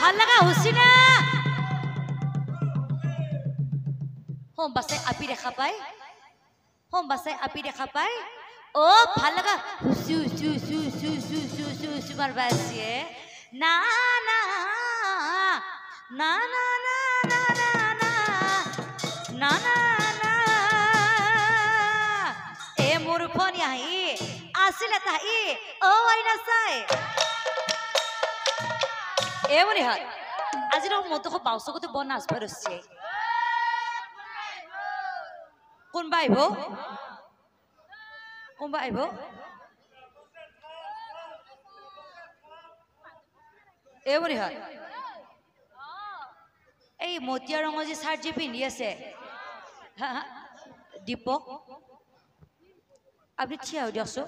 ভাল লাগা হৈছে না হোম বাসাই আপি দেখা পাই হোম বাসাই আপি দেখা পাই ও ভাল লাগা হুসু সু সু সু সু সু সু সু বারবাসিয়ে না না না না না না না না না না এ মোর ফোন আহি আসিলে তাই ও আইনা চাই এ মনে হয় আজি মতো বাউচকতে বন নাচবা রচ্ছে কোনবা আইব কোনবা আইব এ মনে হয় এই মতিয়া ৰঙৰ যে শাৰ্ট যে পিন্ধি আছে দীপক আপনি থিয়া হৈ দিয়কছো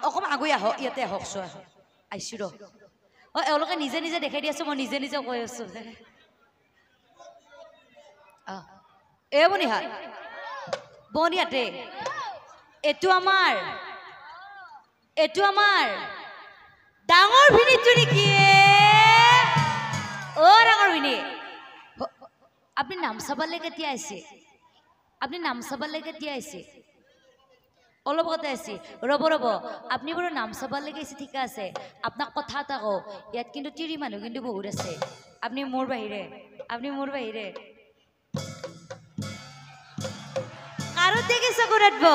অকণমান আগুৱাই আহক ইয়াতে আহকছো আইছো ৰ এওঁলোকে নিজে নিজে দেখাই দি আছো মই নিজে নিজে কৈ আছো এ বনিহা বনিয়াতে এইটো আমাৰ ডাঙৰ ভিনিটো নেকি ও ডাঙৰ ভিনি আপনি নাম চাবালে কেতিয়া আহিছে আপনি নাম চাবালে কেতিয়া আহিছে অলপ কথা আছে ৰব ৰব আপনি বাৰু নাম চাবালে গৈছে ঠিক আছে আপোনাক কথা এটা কওঁ ইয়াত কিন্তু তিৰি মানুহ কিন্তু বহুত আছে আপনি মোৰ বাহিৰে কাৰো দেখি চকু ৰাখব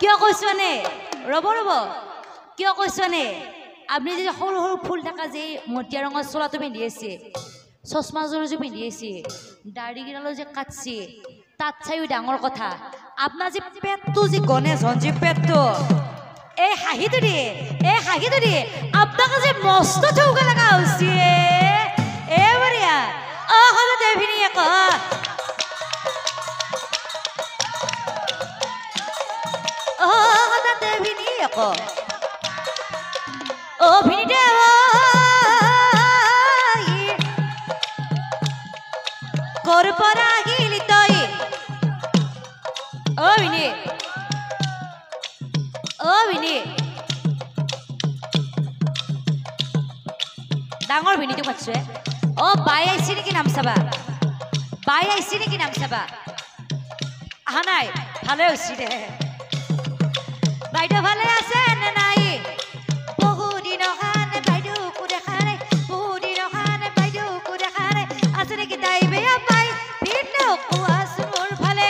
কিয় কৈছো নে ৰব কিয় কৈছো নে আপনি যে সৰু সৰু ফুল থকা যে মটিয়া ৰঙৰ চোলাটো পিন্ধি আছে চশমাযোৰ যে পিন্ধি আছে দাড়ি গিডালো যে কাটছে তাত চাইও ডাঙৰ কথা আপনার যে পেটটো যে গণেশ হন যে পেটটো এই হাঁহিটো দিয়ে আপনাকে যে মস্ত ঠৌকা লাগা হচ্ছে এ বঢ়িয়া ও হলো দেভিনী এক ও হলো দেভিনী এক ও ভিনী দেৱ কৰ পৰা আহিলি তই ও ভিনি ডাঙৰ ভিনিটো মাতছো ও বাই আইছি নেকি নাম চাবা আহা নাই ভালে হৈছে দে বাইদেউ ভালে আছে নে নাই বহুদিনৰ কাৰণে বাইদেউকো দেখা নাই বাইদেউকো দেখা নাই আছে নেকি তাই বেয়া পাই ভিনদেউকো আছে মোৰ ভালে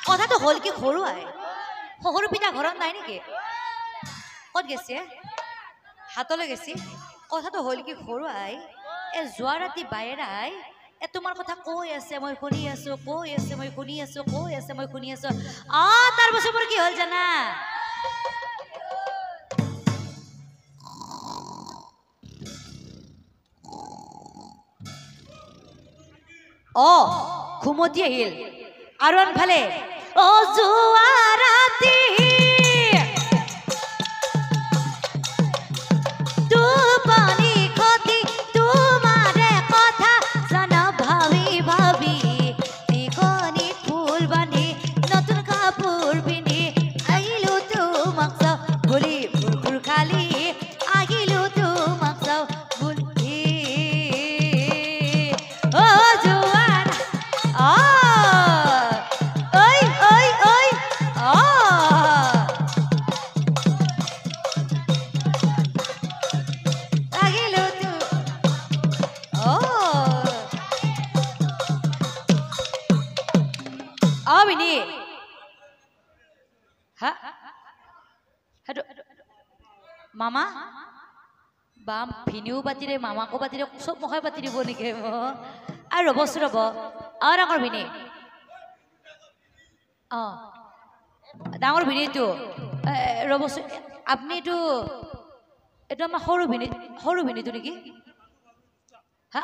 কথাটো হল কি সৰু পিতা ঘৰত নাই নেকি ক'ত গেছে হাতলৈ গেছি কথাটো হল কি সৰু এ যোৱা ৰাতি বাইৰাই তোমাৰ কথা কৈ আছে মই শুনি আছো তাৰ পাছত মোৰ কি হল জানা ঘুমতি আহিল আৰু আনফালে যোৱা ৰাতি টোপনি খতি তোমাৰে কথা জানা ভাবি নিখনি ফুল বান্ধি নতুন কাপোৰ পিন্ধি আহিলো তোমাক চাও ভৰি ফুৰ খালি আহিলো তোমাক চাও বুলি জোৱান মামা বাম ভিনিও পাতিৰে মামাকো পাতিৰে চব মখাই পাতি দিব নেকি আৰু ৰ'ব ডাঙৰ ভিনি ডাঙৰ ভিনিটো ৰ'বচোন আপুনিটো এইটো আমাৰ সৰু ভিনিটো নেকি হা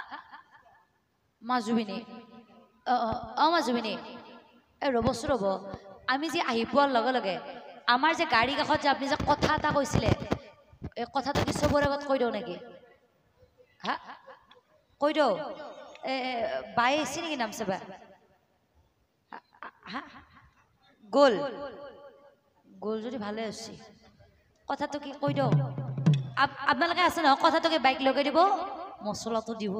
মাজুবিনী মাজুবিনী ৰ'বচোন ৰ'ব আমি যে আহি পোৱাৰ লগে লগে আমাৰ যে গাড়ী কাষত যে আপুনি যে কথা এটা কৈছিলে এই কথাটো কি চবৰে আগত কৈ দিওঁ নেকি হা কৈ দিওঁ বাই আহিছে নেকি নাম চাবা হা গ'ল গ'ল যদি ভালে আছে কথাটো কি কৈ দিওঁ আপোনালোকে আছে নহয় কথাটো কি বাইক লগাই দিব মছলাটো দিব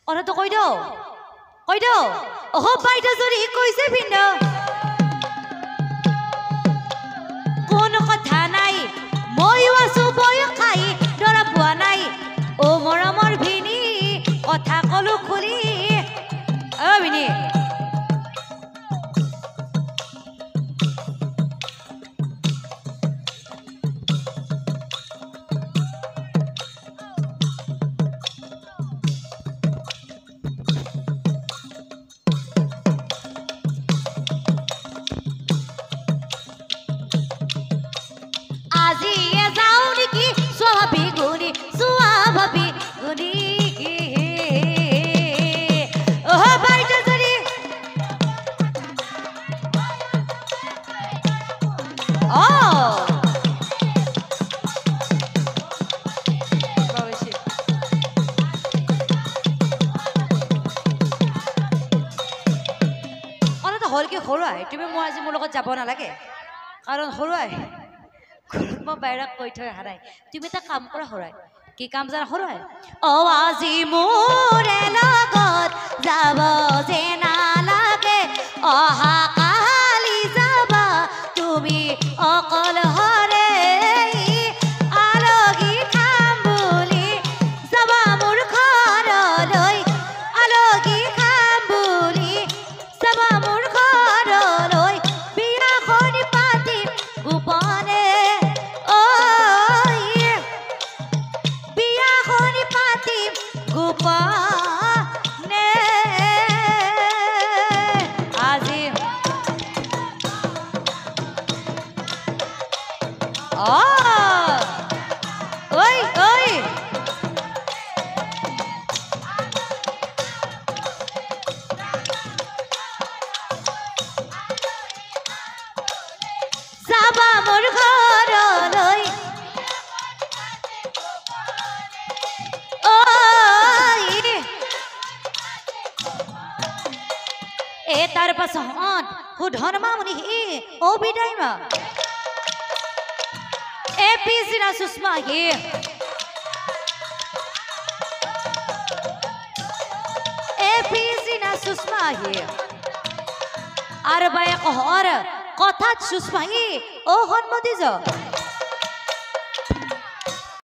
কথাটো কৈ দিওঁ অহ বাইদেউ যদি কৈছে ভিন্ন কোনো কথা নাই ময়ো আছো বয়স খাই ধৰা পোৱা নাই অ মৰমৰ ভিনী কথা কলো খুলি অ ভিনী হলকে সৰুৱাই তুমি মই আজি মোৰ লগত যাব নালাগে কাৰণ সৰুৱাই মই বাইৰাক কৈ থৈ অহা নাই তুমি এটা কাম কৰা সৰুৱাই কি কাম জানা সৰুৱাই আজি মোৰ লগত যাব যে নালাগে অহা কালি যাবা তুমি অকল হৰে আলগী খাম বুলি যাবা মোৰ ঘৰলৈ আলগী খাম বুলি যাবা মোৰ তাৰ পাছত সুধন মামুনি অ বিদায় মা পিছদিনা সুষমা পিছদিনা সুষমা আৰু বায়ে কহৰ কথাত সুষমা অ সন্মতি যা